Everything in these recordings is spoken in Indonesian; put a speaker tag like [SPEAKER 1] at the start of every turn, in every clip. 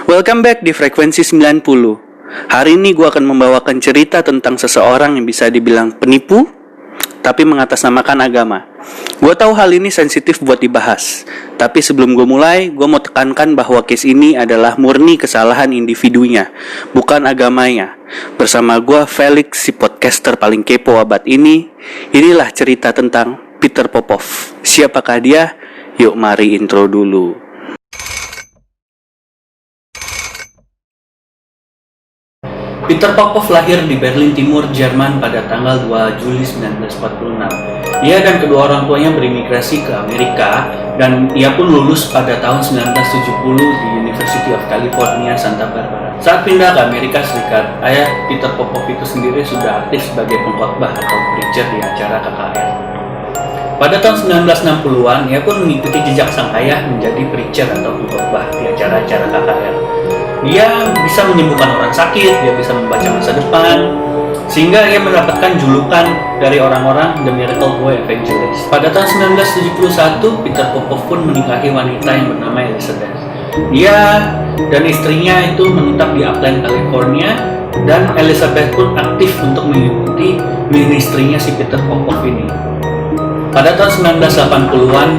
[SPEAKER 1] Welcome back di Frekuensi 90. Hari ini gue akan membawakan cerita tentang seseorang yang bisa dibilang penipu, tapi mengatasnamakan agama. Gue tahu hal ini sensitif buat dibahas, tapi sebelum gue mulai, gue mau tekankan bahwa case ini adalah murni kesalahan individunya, bukan agamanya. Bersama gue Felix, si podcaster paling kepo abad ini, inilah cerita tentang Peter Popov. Siapakah dia? Yuk mari intro dulu. Peter Popov lahir di Berlin Timur, Jerman pada tanggal 2 Juli 1946. Ia dan kedua orang tuanya berimigrasi ke Amerika dan ia pun lulus pada tahun 1970 di University of California, Santa Barbara. Saat pindah ke Amerika Serikat, ayah Peter Popov itu sendiri sudah aktif sebagai pengkhotbah atau preacher di acara KKR. Pada tahun 1960-an, ia pun mengikuti jejak sang ayah menjadi preacher atau pengkhotbah di acara-acara KKR. Dia bisa menyembuhkan orang sakit, dia bisa membaca masa depan, sehingga ia mendapatkan julukan dari orang-orang The Miracle Boy Evangelist. Pada tahun 1971, Peter Popov pun menikahi wanita yang bernama Elizabeth. Dia dan istrinya itu menetap di Upland, California, dan Elizabeth pun aktif untuk mengikuti ministrinya si Peter Popov ini. Pada tahun 1980-an,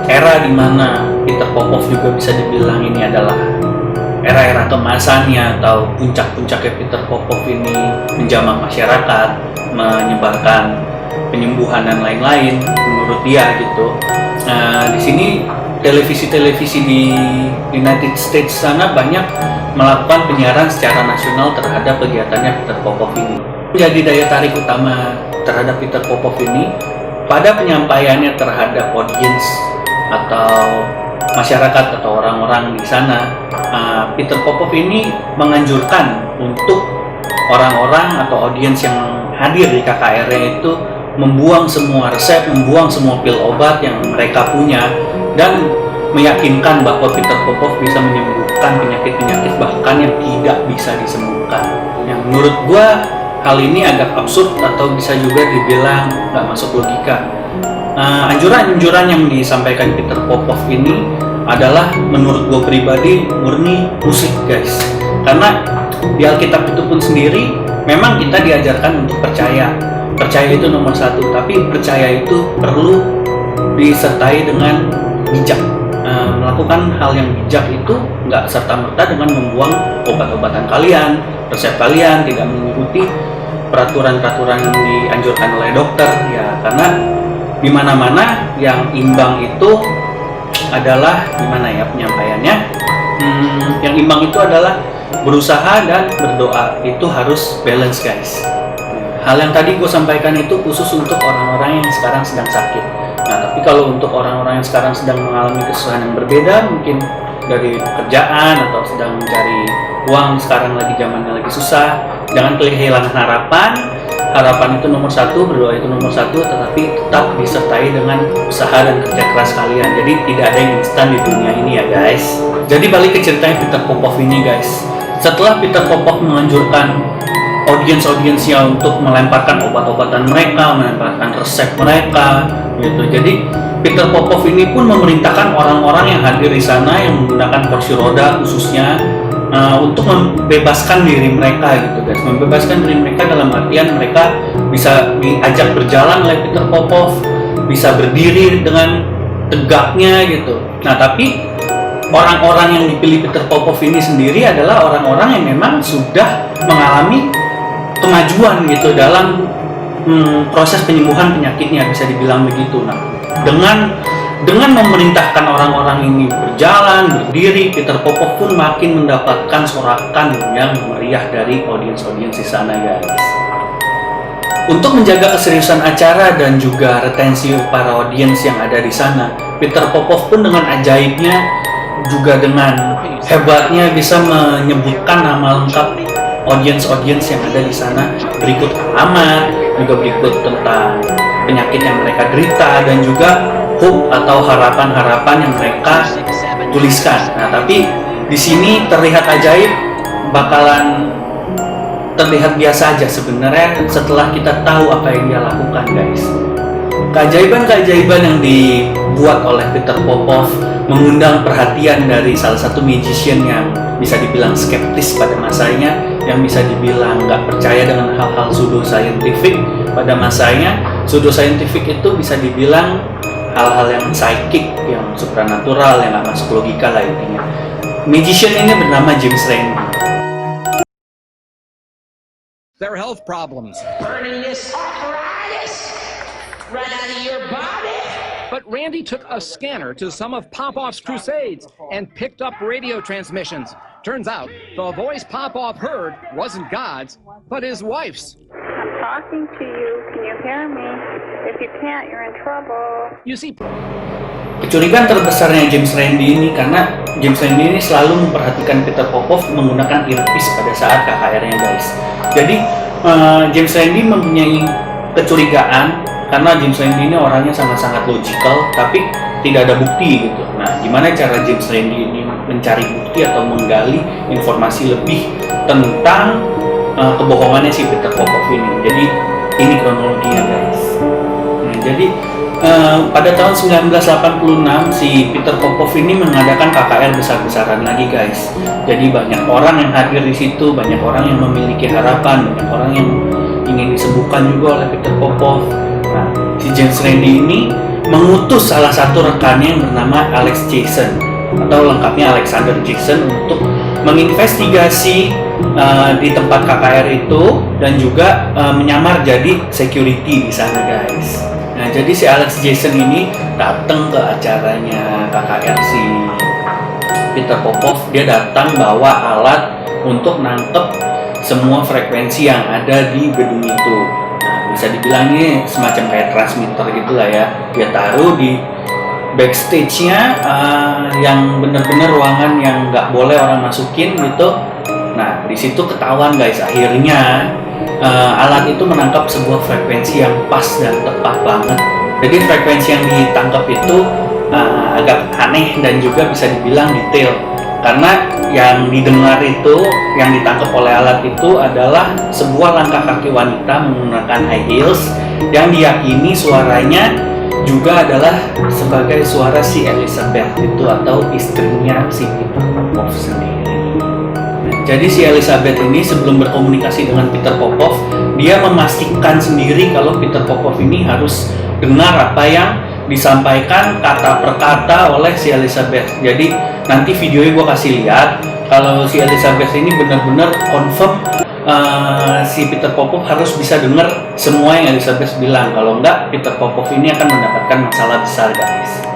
[SPEAKER 1] era di mana Peter Popov juga bisa dibilang ini adalah era-era kemasannya atau puncak-puncaknya Peter Popov ini menjamah masyarakat, menyebarkan penyembuhan dan lain-lain menurut dia gitu. Nah, di sini televisi-televisi di United States sana banyak melakukan penyiaran secara nasional terhadap kegiatannya Peter Popov ini. Menjadi daya tarik utama terhadap Peter Popov ini pada penyampaiannya terhadap audiens atau masyarakat atau orang-orang di sana. Peter Popov ini menganjurkan untuk orang-orang atau audiens yang hadir di KKR-nya itu membuang semua resep, membuang semua pil obat yang mereka punya, dan meyakinkan bahwa Peter Popov bisa menyembuhkan penyakit-penyakit bahkan yang tidak bisa disembuhkan. Yang menurut gua hal ini agak absurd atau bisa juga dibilang nggak masuk logika. Anjuran-anjuran yang disampaikan Peter Popov ini adalah menurut gue pribadi murni musik, guys. Karena di Alkitab itu pun sendiri memang kita diajarkan untuk percaya. Percaya itu nomor satu, tapi percaya itu perlu disertai dengan bijak. Melakukan hal yang bijak itu nggak serta-merta dengan membuang obat-obatan kalian, resep kalian, tidak mengikuti peraturan-peraturan yang dianjurkan oleh dokter, ya. Karena di mana-mana yang imbang itu adalah gimana ya penyampaiannya? Yang imbang itu adalah berusaha dan berdoa. Itu harus balance, guys. Hal yang tadi gue sampaikan itu khusus untuk orang-orang yang sekarang sedang sakit. Nah, tapi kalau untuk orang-orang yang sekarang sedang mengalami kesusahan yang berbeda, mungkin dari pekerjaan atau sedang mencari uang, sekarang lagi zamannya lagi susah, jangan kehilangan harapan. Harapan itu nomor satu, berdoa itu nomor satu, tetapi tetap disertai dengan usaha dan kerja keras kalian. Jadi tidak ada yang instan di dunia ini ya, guys. Jadi balik ke ceritanya Peter Popov ini, guys. Setelah Peter Popov menganjurkan audiens-audiensnya untuk melemparkan obat-obatan mereka, melemparkan resep mereka, gitu. Jadi Peter Popov ini pun memerintahkan orang-orang yang hadir di sana yang menggunakan kursi roda khususnya untuk membebaskan diri mereka, gitu, guys. Membebaskan diri mereka dalam artian mereka bisa diajak berjalan oleh Peter Popov, bisa berdiri dengan tegaknya, gitu. Nah, tapi orang-orang yang dipilih Peter Popov ini sendiri adalah orang-orang yang memang sudah mengalami kemajuan, gitu, dalam proses penyembuhan penyakitnya, bisa dibilang begitu. Nah, dengan memerintahkan orang-orang ini berjalan, berdiri, Peter Popov pun makin mendapatkan sorakan yang meriah dari audiens-audiens di sana, guys. Untuk menjaga keseriusan acara dan juga retensi para audiens yang ada di sana, Peter Popov pun dengan ajaibnya, juga dengan hebatnya bisa menyebutkan nama lengkap audiens-audiens yang ada di sana, berikut alamat, juga berikut tentang penyakit yang mereka derita, dan juga hope atau harapan-harapan yang mereka tuliskan. Nah, tapi di sini terlihat ajaib, bakalan terlihat biasa aja sebenarnya setelah kita tahu apa yang dia lakukan, guys. Keajaiban-keajaiban yang dibuat oleh Peter Popov mengundang perhatian dari salah satu magician yang bisa dibilang skeptis pada masanya, yang bisa dibilang nggak percaya dengan hal-hal pseudo-scientific pada masanya. Pseudo-scientific itu bisa dibilang hal-hal yang psychic, yang supranatural, yang nggak masuk logika lah intinya. Magician ini bernama James Randi.
[SPEAKER 2] Their health problems.
[SPEAKER 3] Burning this arthritis right out of your body.
[SPEAKER 2] But Randy took a scanner to some of Popov's crusades and picked up radio transmissions. Turns out the voice Popov heard wasn't God's, but his wife's.
[SPEAKER 4] I'm talking to you. Can you hear me? If you can't, you're in trouble.
[SPEAKER 2] You see,
[SPEAKER 1] Kecurigaan terbesarnya James Randi ini karena James Randi ini selalu memperhatikan Peter Popov menggunakan earpiece pada saat KKR-nya, guys. Jadi James Randi mempunyai kecurigaan karena James Randi ini orangnya sangat-sangat logical, tapi tidak ada bukti gitu. Nah, gimana cara James Randi ini mencari bukti atau menggali informasi lebih tentang kebohongannya si Peter Popov ini? Jadi ini kronologinya, guys. Nah, jadi pada tahun 1986 si Peter Popov ini mengadakan KKR besar-besaran lagi, guys. Jadi banyak orang yang hadir di situ, banyak orang yang memiliki harapan, banyak orang yang ingin disembuhkan juga oleh Peter Popov. Nah, si James Randi ini mengutus salah satu rekannya yang bernama Alex Jackson atau lengkapnya Alexander Jackson untuk menginvestigasi di tempat KKR itu dan juga menyamar jadi security di sana, guys. Nah, jadi si Alex Jackson ini datang ke acaranya KKR si Peter Popov. Dia datang bawa alat untuk nangkep semua frekuensi yang ada di gedung itu. Nah, bisa dibilang ini semacam kayak transmitter gitulah ya. Dia taruh di backstage-nya yang bener-bener ruangan yang nggak boleh orang masukin gitu. Nah, di situ ketahuan, guys. Akhirnya alat itu menangkap sebuah frekuensi yang pas dan tepat banget. Jadi frekuensi yang ditangkap itu agak aneh dan juga bisa dibilang detail. Karena yang didengar itu, yang ditangkap oleh alat itu adalah sebuah langkah kaki wanita menggunakan high heels yang diyakini suaranya juga adalah sebagai suara si Elizabeth itu atau istrinya si Peter Popov sendiri. Jadi si Elizabeth ini sebelum berkomunikasi dengan Peter Popov, dia memastikan sendiri kalau Peter Popov ini harus dengar apa yang disampaikan kata per kata oleh si Elizabeth. Jadi nanti videonya gue kasih lihat kalau si Elizabeth ini benar-benar confirm si Peter Popov harus bisa dengar semua yang Elizabeth bilang. Kalau enggak, Peter Popov ini akan mendapatkan masalah besar, guys.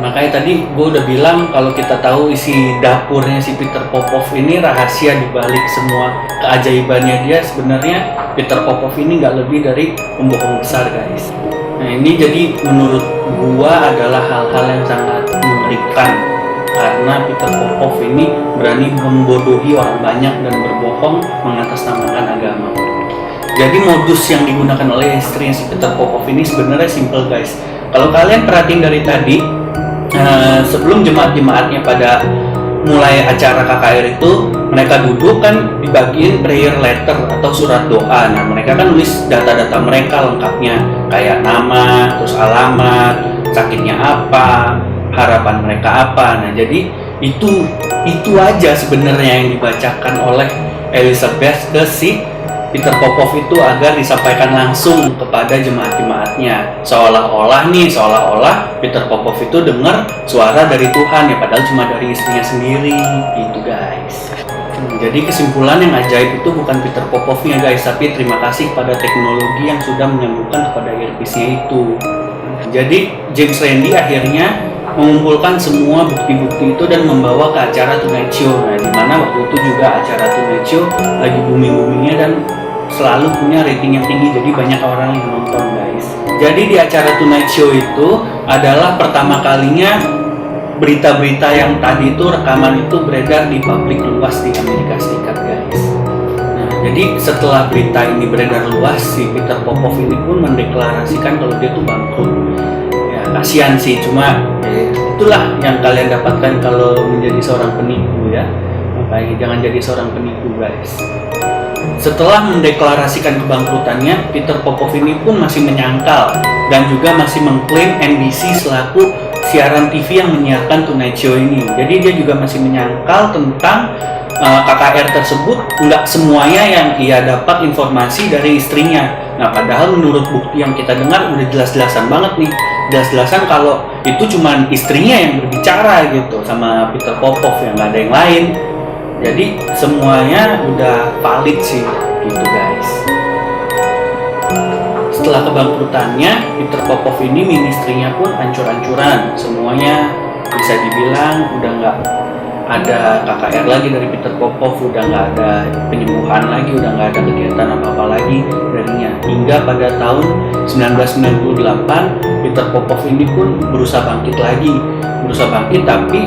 [SPEAKER 1] Makanya tadi gue udah bilang kalau kita tahu isi dapurnya si Peter Popov ini, rahasia dibalik semua keajaibannya dia, sebenarnya Peter Popov ini nggak lebih dari pembohong besar, guys. Nah, ini jadi menurut gua adalah hal-hal yang sangat mengerikan karena Peter Popov ini berani membodohi orang banyak dan berbohong mengatasnamakan agama. Jadi modus yang digunakan oleh istrinya si Peter Popov ini sebenarnya simple, guys. Kalau kalian perhatiin dari tadi, sebelum jemaat-jemaatnya pada mulai acara KKR itu, mereka duduk kan dibagiin prayer letter atau surat doa. Nah, mereka kan nulis data-data mereka lengkapnya, kayak nama, terus alamat, sakitnya apa, harapan mereka apa. Nah, jadi itu aja sebenarnya yang dibacakan oleh Elizabeth ke si Peter Popov itu agar disampaikan langsung kepada jemaat-jemaatnya. Seolah-olah Peter Popov itu dengar suara dari Tuhan, ya padahal cuma dari istrinya sendiri, gitu, guys. Jadi kesimpulan yang ajaib itu bukan Peter Popovnya, guys, tapi terima kasih pada teknologi yang sudah menyembuhkan kepada earpiece-nya itu. Jadi James Randi akhirnya mengumpulkan semua bukti-bukti itu dan membawa ke acara Tonight Show. Nah, dimana waktu itu juga acara Tonight Show lagi booming-boomingnya dan selalu punya rating yang tinggi, jadi banyak orang yang nonton, guys. Jadi di acara Tonight Show itu adalah pertama kalinya berita-berita yang tadi itu rekaman itu beredar di publik luas di Amerika Serikat, guys. Nah, jadi setelah berita ini beredar luas, si Peter Popov ini pun mendeklarasikan kalau dia tuh bangkrut. Ya, kasihan sih, cuma itulah yang kalian dapatkan kalau menjadi seorang penipu, ya. Makanya jangan jadi seorang penipu, guys. Setelah mendeklarasikan kebangkrutannya, Peter Popov ini pun masih menyangkal dan juga masih mengklaim NBC selaku siaran TV yang menyiarkan Tonight Show ini. Jadi dia juga masih menyangkal tentang KKR tersebut nggak semuanya yang ia dapat informasi dari istrinya. Nah, padahal menurut bukti yang kita dengar udah jelas-jelasan banget nih, jelas-jelasan kalau itu cuma istrinya yang berbicara gitu sama Peter Popov, yang nggak ada yang lain. Jadi semuanya udah valid sih gitu guys. Setelah kebangkrutannya Peter Popov ini, ministrinya pun hancur-hancuran. Semuanya bisa dibilang udah nggak ada KKR lagi dari Peter Popov, udah nggak ada penyembuhan lagi, udah nggak ada kegiatan apa-apa lagi darinya. Hingga pada tahun 1998 Peter Popov ini pun berusaha bangkit tapi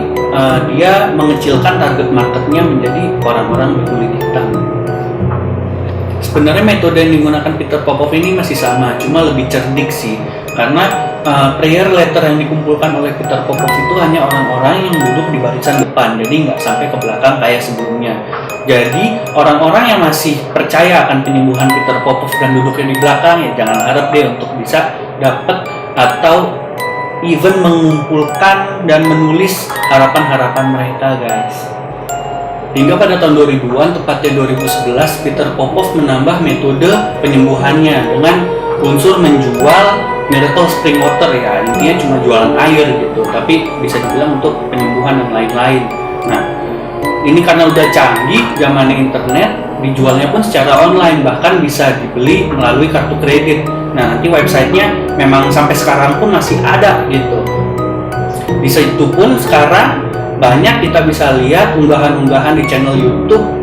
[SPEAKER 1] dia mengecilkan target marketnya menjadi orang-orang berkulit hitam. Sebenarnya metode yang digunakan Peter Popov ini masih sama, cuma lebih cerdik sih, karena prayer letter yang dikumpulkan oleh Peter Popov itu hanya orang-orang yang duduk di barisan depan, jadi nggak sampai ke belakang kayak sebelumnya. Jadi orang-orang yang masih percaya akan penyembuhan Peter Popov dan duduknya di belakang, ya jangan harap deh untuk bisa dapat atau even mengumpulkan dan menulis harapan-harapan mereka guys. Hingga pada tahun 2000-an, tepatnya 2011, Peter Popov menambah metode penyembuhannya dengan unsur menjual miracle spring water, ya intinya cuma jualan air gitu, tapi bisa dibilang untuk penyembuhan dan lain-lain. Nah, ini karena udah canggih zamannya internet, dijualnya pun secara online, bahkan bisa dibeli melalui kartu kredit. Nah, nanti websitenya memang sampai sekarang pun masih ada gitu. Di situ pun sekarang banyak kita bisa lihat unggahan-unggahan di channel YouTube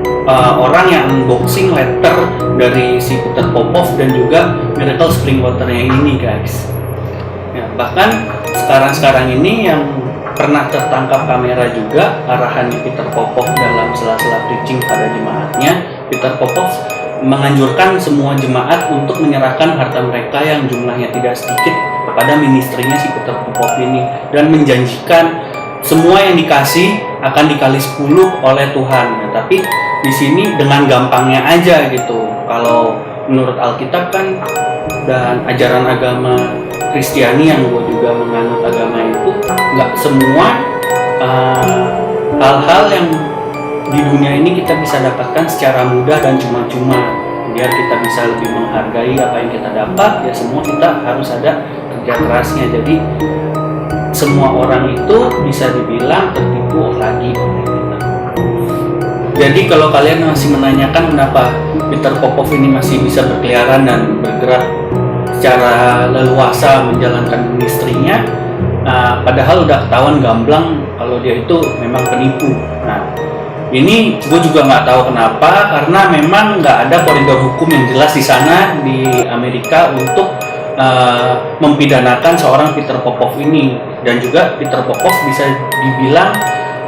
[SPEAKER 1] orang yang unboxing letter dari si Peter Popov dan juga miracle spring water-nya ini guys. Ya, bahkan sekarang ini yang pernah tertangkap kamera juga arahan Peter Popov dalam sela-sela preaching pada jemaatnya. Peter Popov menganjurkan semua jemaat untuk menyerahkan harta mereka yang jumlahnya tidak sedikit kepada ministrinya si Peter Popov ini, dan menjanjikan semua yang dikasih akan dikali 10 oleh Tuhan. Nah, tapi di sini dengan gampangnya aja gitu. Kalau menurut Alkitab kan dan ajaran agama Kristiani yang gue juga menganut agama itu, nggak semua hal-hal yang di dunia ini kita bisa dapatkan secara mudah dan cuma-cuma. Biar kita bisa lebih menghargai apa yang kita dapat, ya semua kita harus ada kerja kerasnya. Jadi semua orang itu bisa dibilang tertipu lagi oleh Peter Popov. Jadi kalau kalian masih menanyakan kenapa Peter Popov ini masih bisa berkeliaran dan bergerak secara leluasa menjalankan ministrinya, padahal udah ketahuan gamblang kalau dia itu memang penipu. Nah, ini gue juga nggak tahu kenapa, karena memang nggak ada koridor hukum yang jelas di sana di Amerika untuk mempidanakan seorang Peter Popov ini. Dan juga Peter Popov bisa dibilang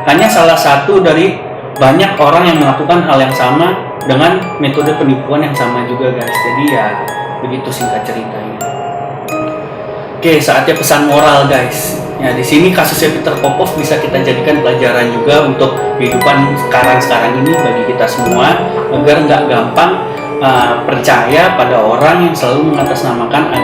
[SPEAKER 1] hanya salah satu dari banyak orang yang melakukan hal yang sama dengan metode penipuan yang sama juga guys. Jadi ya begitu singkat ceritanya. Oke, saatnya pesan moral guys. Ya, di sini kasusnya Peter Popov bisa kita jadikan pelajaran juga untuk kehidupan sekarang ini bagi kita semua, agar nggak gampang percaya pada orang yang selalu mengatasnamakan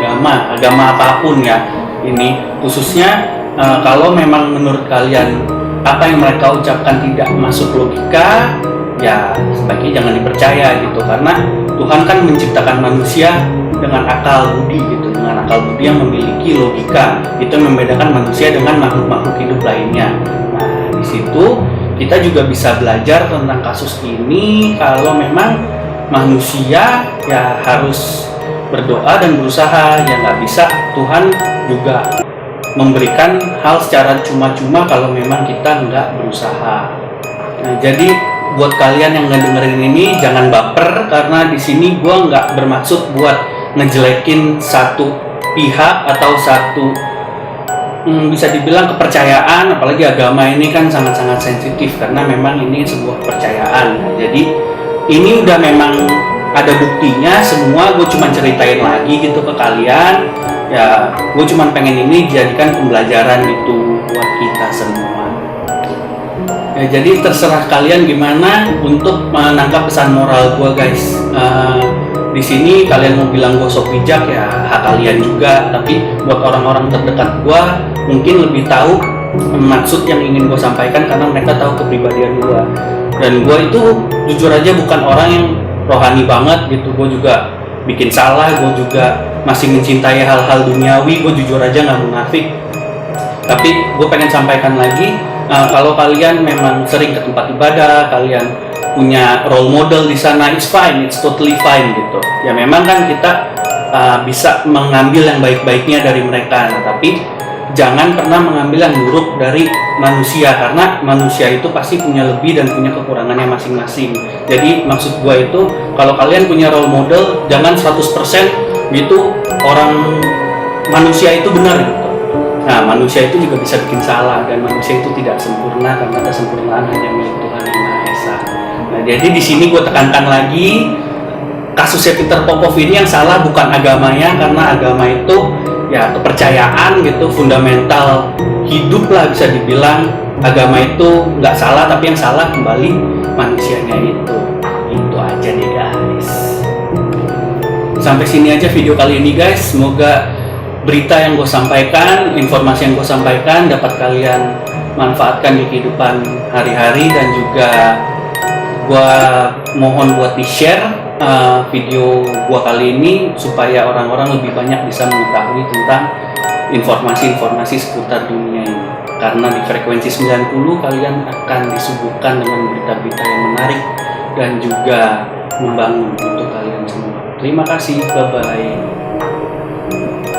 [SPEAKER 1] agama apapun ya. Ini khususnya kalau memang menurut kalian apa yang mereka ucapkan tidak masuk logika, ya sebaiknya jangan dipercaya gitu, karena Tuhan kan menciptakan manusia dengan akal budi gitu, dengan akal budi yang memiliki logika. Itu yang membedakan manusia dengan makhluk-makhluk hidup lainnya. Nah, di situ kita juga bisa belajar tentang kasus ini, kalau memang manusia ya harus berdoa dan berusaha, ya nggak bisa Tuhan juga memberikan hal secara cuma-cuma kalau memang kita nggak berusaha. Nah, jadi buat kalian yang ngedengerin ini jangan baper, karena di sini gue nggak bermaksud buat ngejelekin satu pihak atau satu bisa dibilang kepercayaan, apalagi agama ini kan sangat-sangat sensitif karena memang ini sebuah kepercayaan. Nah, jadi ini udah memang ada buktinya semua, gue cuma ceritain lagi gitu ke kalian. Ya, gue cuma pengen ini dijadikan pembelajaran gitu buat kita semua. Ya, jadi terserah kalian gimana untuk menangkap pesan moral gue guys. di sini kalian mau bilang gue sok bijak ya hak kalian juga, tapi buat orang-orang terdekat gue mungkin lebih tahu maksud yang ingin gue sampaikan karena mereka tahu kepribadian gue. Dan gue itu jujur aja bukan orang yang rohani banget gitu, gue juga bikin salah, gue juga masih mencintai hal-hal duniawi, gue jujur aja nggak munafik. Tapi gue pengen sampaikan lagi, kalau kalian memang sering ke tempat ibadah, kalian punya role model di sana, it's fine, it's totally fine gitu. Ya memang kan kita bisa mengambil yang baik-baiknya dari mereka, nah, tapi jangan pernah mengambil yang buruk dari manusia, karena manusia itu pasti punya lebih dan punya kekurangannya masing-masing. Jadi maksud gue itu, kalau kalian punya role model, jangan 100% gitu orang manusia itu benar gitu. Nah, manusia itu juga bisa bikin salah, dan manusia itu tidak sempurna karena kesempurnaan hanya milik Tuhan Yang Maha Esa. Nah, jadi di sini gue tekankan lagi, kasusnya Peter Popov ini yang salah bukan agamanya, karena agama itu ya kepercayaan gitu, fundamental hidup lah bisa dibilang. Agama itu nggak salah, tapi yang salah kembali manusianya itu. Itu aja deh guys. Sampai sini aja video kali ini guys. Semoga berita yang gue sampaikan, informasi yang gue sampaikan dapat kalian manfaatkan di kehidupan hari-hari, dan juga gue mohon buat di-share video gua kali ini supaya orang-orang lebih banyak bisa mengetahui tentang informasi-informasi seputar dunia ini. Karena di frekuensi 90 kalian akan disuguhkan dengan berita-berita yang menarik dan juga membangun untuk kalian semua. Terima kasih, bye-bye.